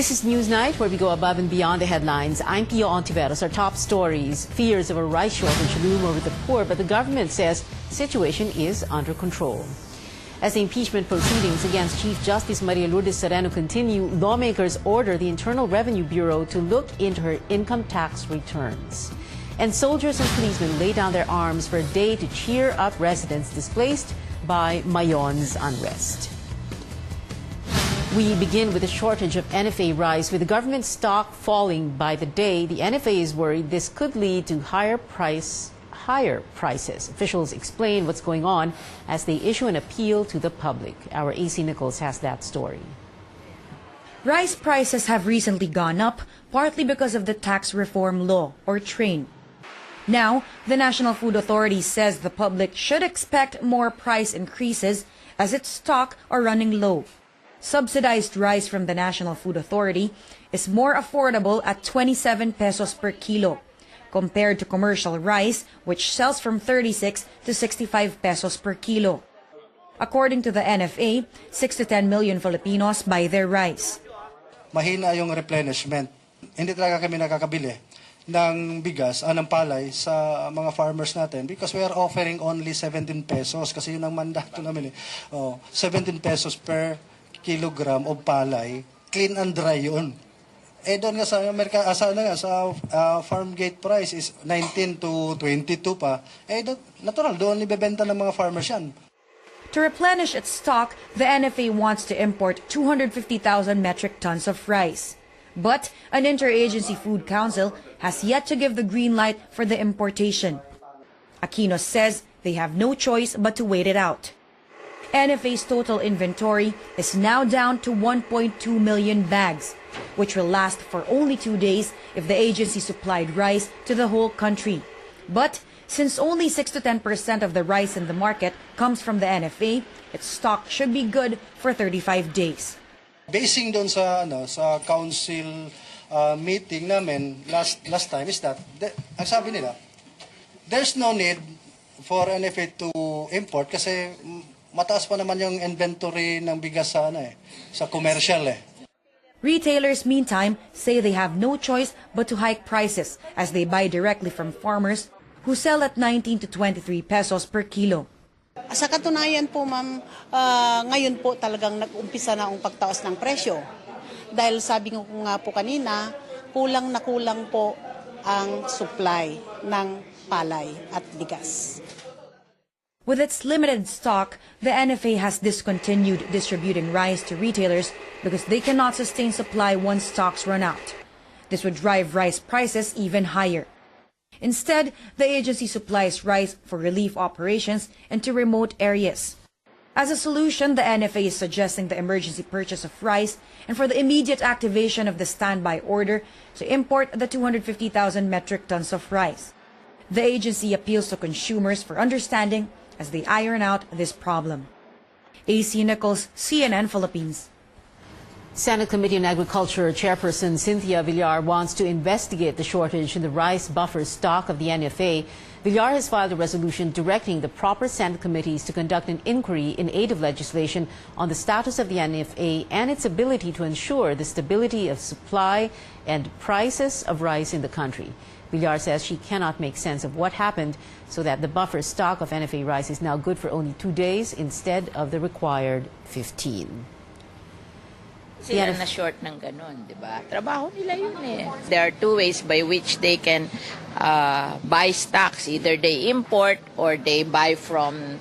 This is Newsnight, where we go above and beyond the headlines. I'm Pio Ontiveros. Our top stories: fears of a rice shortage loom over the poor, but the government says the situation is under control. As the impeachment proceedings against Chief Justice Maria Lourdes Sereno continue, lawmakers order the Internal Revenue Bureau to look into her income tax returns. And soldiers and policemen lay down their arms for a day to cheer up residents displaced by Mayon's unrest. We begin with a shortage of NFA rice. With the government stock falling by the day, the NFA is worried this could lead to higher prices. Officials explain what's going on as they issue an appeal to the public. Our AC Nichols has that story. Rice prices have recently gone up, partly because of the tax reform law, or TRAIN. Now, the National Food Authority says the public should expect more price increases as its stock are running low. Subsidized rice from the National Food Authority is more affordable at 27 pesos per kilo, compared to commercial rice, which sells from 36 to 65 pesos per kilo. According to the NFA, 6 to 10 million Filipinos buy their rice. Mahina yung replenishment. Hindi talaga kami nakakabili ng bigas, ng palay sa mga farmers natin because we are offering only 17 pesos kasi yun ang mandato namin. 17 pesos per kilogram of palay, clean and dry yun. Doon nga sa Amerika, farm gate price is 19 to 22 pa. Natural, doon ibebenta ng mga farmers yan. To replenish its stock, the NFA wants to import 250,000 metric tons of rice. But an interagency food council has yet to give the green light for the importation. Aquino says they have no choice but to wait it out. NFA's total inventory is now down to 1.2 million bags, which will last for only 2 days if the agency supplied rice to the whole country. But since only 6 to 10% of the rice in the market comes from the NFA, its stock should be good for 35 days. Basing doon sa council meeting namin last time is that ang sabi nila, there's no need for NFA to import kasi mataas pa naman yung inventory ng bigas sa commercial Retailers, meantime, say they have no choice but to hike prices as they buy directly from farmers who sell at 19 to 23 pesos per kilo. Sa katunayan po, ma'am, ngayon po talagang nag-umpisa na ang pagtaas ng presyo. Dahil sabi ko nga po kanina, kulang na kulang po ang supply ng palay at bigas. With its limited stock, the NFA has discontinued distributing rice to retailers because they cannot sustain supply once stocks run out. This would drive rice prices even higher. Instead, the agency supplies rice for relief operations and to remote areas. As a solution, the NFA is suggesting the emergency purchase of rice and for the immediate activation of the standby order to import the 250,000 metric tons of rice. The agency appeals to consumers for understanding as they iron out this problem. AC Nichols, CNN Philippines. Senate Committee on Agriculture Chairperson Cynthia Villar wants to investigate the shortage in the rice buffer stock of the NFA. Villar has filed a resolution directing the proper Senate committees to conduct an inquiry in aid of legislation on the status of the NFA and its ability to ensure the stability of supply and prices of rice in the country. Villar says she cannot make sense of what happened so that the buffer stock of NFA rice is now good for only 2 days instead of the required 15. Sila na short ng ganun, di ba? Trabaho nila yun eh. There are 2 ways by which they can buy stocks. Either they import or they buy from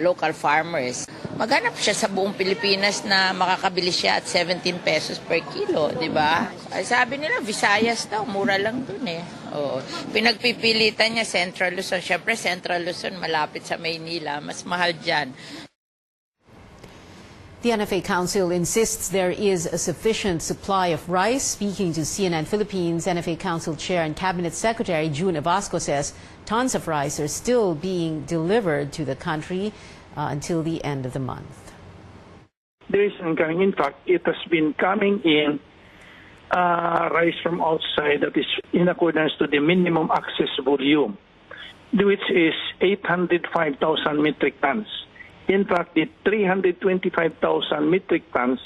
local farmers. Maghanap siya sa buong Pilipinas na makakabili siya at 17 pesos per kilo, di ba? Sabi nila, Visayas daw, mura lang dun eh. Oo. Pinagpipilitan niya Central Luzon. Siyempre, Central Luzon, malapit sa Maynila. Mas mahal dyan. The NFA Council insists there is a sufficient supply of rice. Speaking to CNN Philippines, NFA Council Chair and Cabinet Secretary June Abasco says tons of rice are still being delivered to the country until the end of the month. There is incoming. In fact, it has been coming in rice from outside that is in accordance to the minimum access volume, which is 805,000 metric tons. In fact, the 325,000 metric tons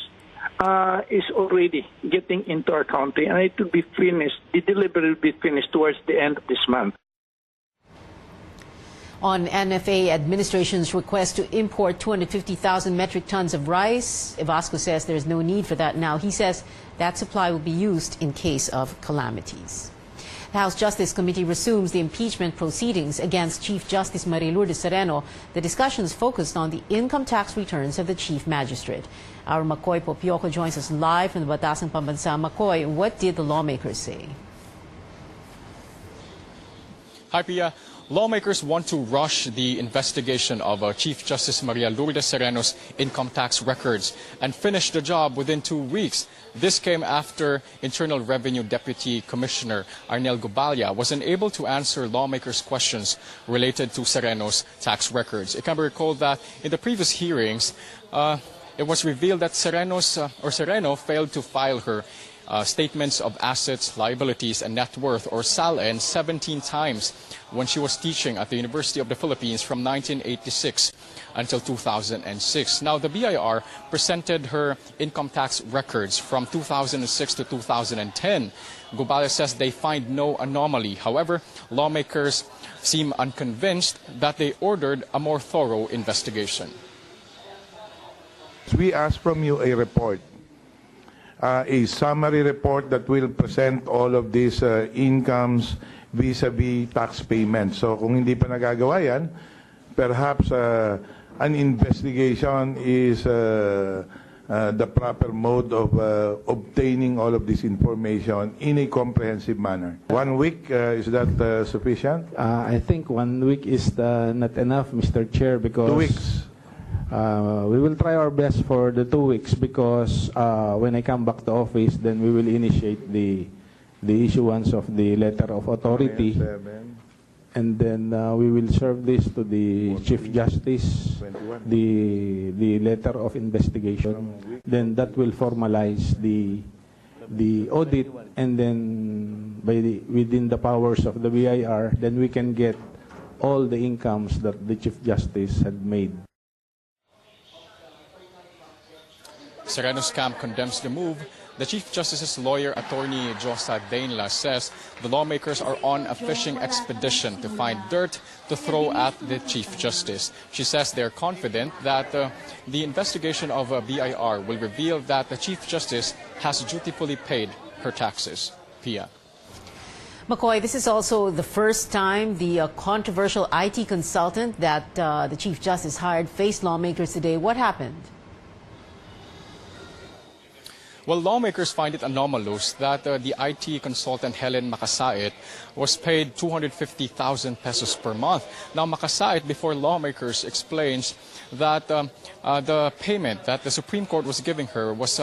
is already getting into our country, and it will be finished. The delivery will be finished towards the end of this month. On NFA administration's request to import 250,000 metric tons of rice, Vasco says there is no need for that now. He says that supply will be used in case of calamities. The House Justice Committee resumes the impeachment proceedings against Chief Justice Maria Lourdes Sereno. The discussions focused on the income tax returns of the Chief Magistrate. Our Makoy Popioco joins us live from the Batasang Pambansa. Makoy, what did the lawmakers say? Hi, Pia. Lawmakers want to rush the investigation of Chief Justice Maria Lourdes Sereno's income tax records and finish the job within 2 weeks. This came after Internal Revenue Deputy Commissioner Arnel Gubalya was unable to answer lawmakers' questions related to Sereno's tax records. It can be recalled that in the previous hearings, it was revealed that Sereno failed to file her statements of assets, liabilities, and net worth, or SALN, 17 times when she was teaching at the University of the Philippines from 1986 until 2006. Now, the BIR presented her income tax records from 2006 to 2010. Gubalya says they find no anomaly. However, lawmakers seem unconvinced that they ordered a more thorough investigation. We ask from you a report. A summary report that will present all of these incomes vis-a-vis tax payments. So kung hindi pa nagagawa yan, perhaps an investigation is the proper mode of obtaining all of this information in a comprehensive manner. 1 week, is that sufficient? I think 1 week is not enough, Mr. Chair, because 2 weeks. We will try our best for the 2 weeks because when I come back to office, then we will initiate the issuance of the letter of authority, and then we will serve this to the Chief Justice, the letter of investigation. Then that will formalize the audit, and then within the powers of the BIR, then we can get all the incomes that the Chief Justice had made. Sereno's camp condemns the move. The Chief Justice's lawyer, attorney Josa Dainla, says the lawmakers are on a fishing expedition to find dirt to throw at the Chief Justice. She says they're confident that the investigation of BIR will reveal that the Chief Justice has dutifully paid her taxes. Pia. McCoy, this is also the first time the controversial IT consultant that the Chief Justice hired faced lawmakers today. What happened? Well, lawmakers find it anomalous that the IT consultant Helen Makasait was paid 250,000 pesos per month. Now, Makasait, before lawmakers, explains that the payment that the Supreme Court was giving her was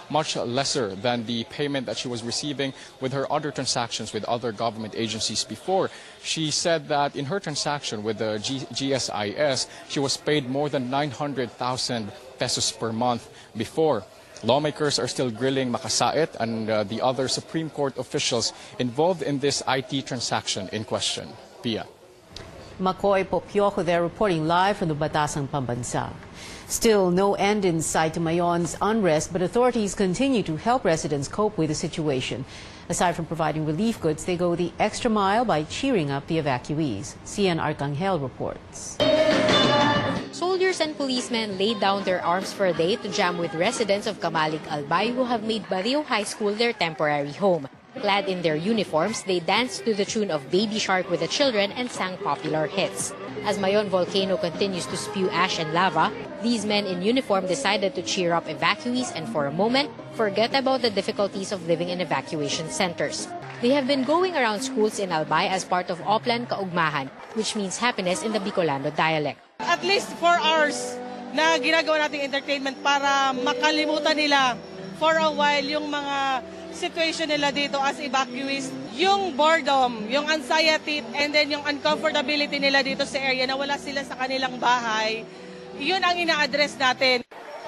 much lesser than the payment that she was receiving with her other transactions with other government agencies before. She said that in her transaction with the GSIS, she was paid more than 900,000 pesos per month before. Lawmakers are still grilling Makasait and the other Supreme Court officials involved in this IT transaction in question. Pia. Makoy Popioco there reporting live from the Batasang Pambansa. Still no end in sight to Mayon's unrest, but authorities continue to help residents cope with the situation. Aside from providing relief goods, they go the extra mile by cheering up the evacuees. CN Arcangel reports. Soldiers and policemen laid down their arms for a day to jam with residents of Camalik Albay who have made Barrio High School their temporary home. Clad in their uniforms, they danced to the tune of Baby Shark with the children and sang popular hits. As Mayon volcano continues to spew ash and lava, these men in uniform decided to cheer up evacuees and for a moment, forget about the difficulties of living in evacuation centers. They have been going around schools in Albay as part of Oplan Kaugmahan, which means happiness in the Bicolano dialect. At least 4 hours na ginagawa nating entertainment para makalimutan nila for a while yung mga situation nila dito as evacuees, yung boredom, yung anxiety, and then yung uncomfortability nila dito sa area na wala sila sa kanilang bahay, yun ang ina-address natin.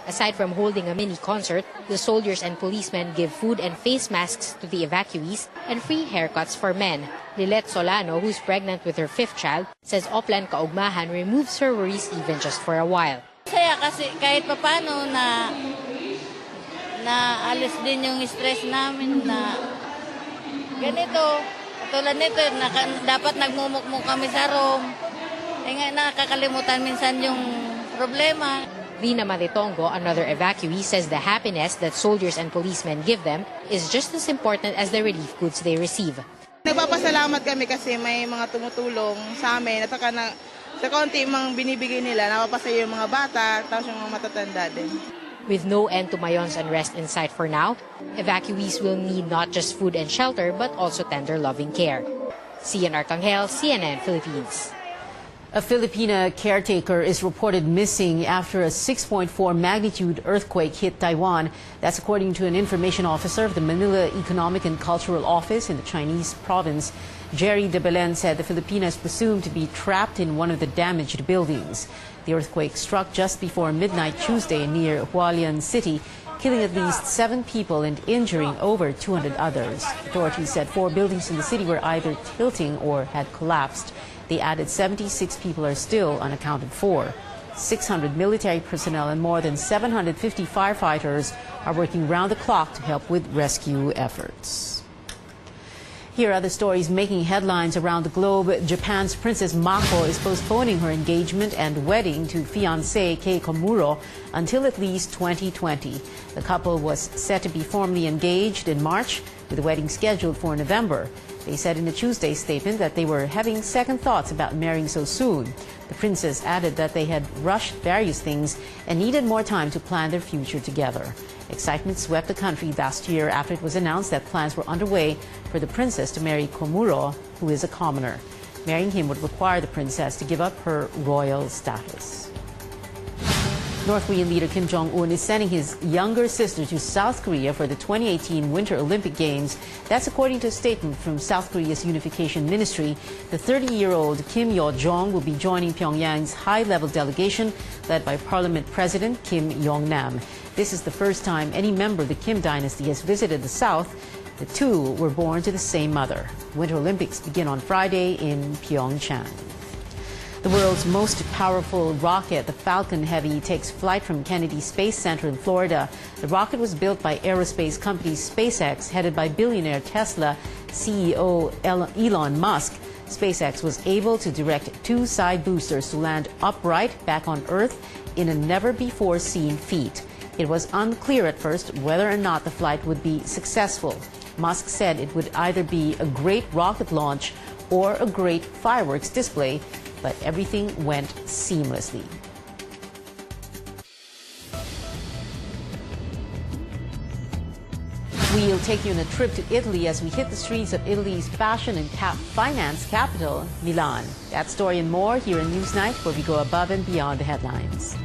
Aside from holding a mini concert, the soldiers and policemen give food and face masks to the evacuees and free haircuts for men. Lilet Solano, who's pregnant with her 5th child, says Oplan Kaugmahan removes her worries even just for a while. Saya kasi kahit papano na na alis din yung stress namin na ganito, katulad nito, dapat nagmumukmuk kami sa room. Nga nakakalimutan minsan yung problema. Rina Malitongo, another evacuee, says the happiness that soldiers and policemen give them is just as important as the relief goods they receive. Nagpapasalamat kami kasi may mga tumutulong sa amin at saka sa konti mang binibigay nila, napapasaya yung mga bata, tapos yung mga matatanda din. With no end to Mayon's unrest in sight for now, evacuees will need not just food and shelter but also tender loving care. Cian Arcangel, CNN Philippines. A Filipina caretaker is reported missing after a 6.4 magnitude earthquake hit Taiwan. That's according to an information officer of the Manila Economic and Cultural Office in the Chinese province. Jerry de Belen said the Filipina is presumed to be trapped in one of the damaged buildings. The earthquake struck just before midnight Tuesday near Hualien City, killing at least 7 people and injuring over 200 others. Authorities said 4 buildings in the city were either tilting or had collapsed. They added 76 people are still unaccounted for. 600 military personnel and more than 750 firefighters are working round the clock to help with rescue efforts. Here are the stories making headlines around the globe. Japan's Princess Mako is postponing her engagement and wedding to fiancé Kei Komuro until at least 2020. The couple was set to be formally engaged in March, with the wedding scheduled for November. They said in a Tuesday statement that they were having second thoughts about marrying so soon. The princess added that they had rushed various things and needed more time to plan their future together. Excitement swept the country last year after it was announced that plans were underway for the princess to marry Komuro, who is a commoner. Marrying him would require the princess to give up her royal status. North Korean leader Kim Jong-un is sending his younger sister to South Korea for the 2018 Winter Olympic Games. That's according to a statement from South Korea's Unification Ministry. The 30-year-old Kim Yo-jong will be joining Pyongyang's high-level delegation led by Parliament President Kim Yong-nam. This is the first time any member of the Kim dynasty has visited the South. The two were born to the same mother. Winter Olympics begin on Friday in Pyeongchang. The world's most powerful rocket, the Falcon Heavy, takes flight from Kennedy Space Center in Florida. The rocket was built by aerospace company SpaceX, headed by billionaire Tesla CEO Elon Musk. SpaceX was able to direct 2 side boosters to land upright back on Earth in a never-before-seen feat. It was unclear at first whether or not the flight would be successful. Musk said it would either be a great rocket launch or a great fireworks display, but everything went seamlessly. We'll take you on a trip to Italy as we hit the streets of Italy's fashion and finance capital, Milan. That story and more here in Newsnight, where we go above and beyond the headlines.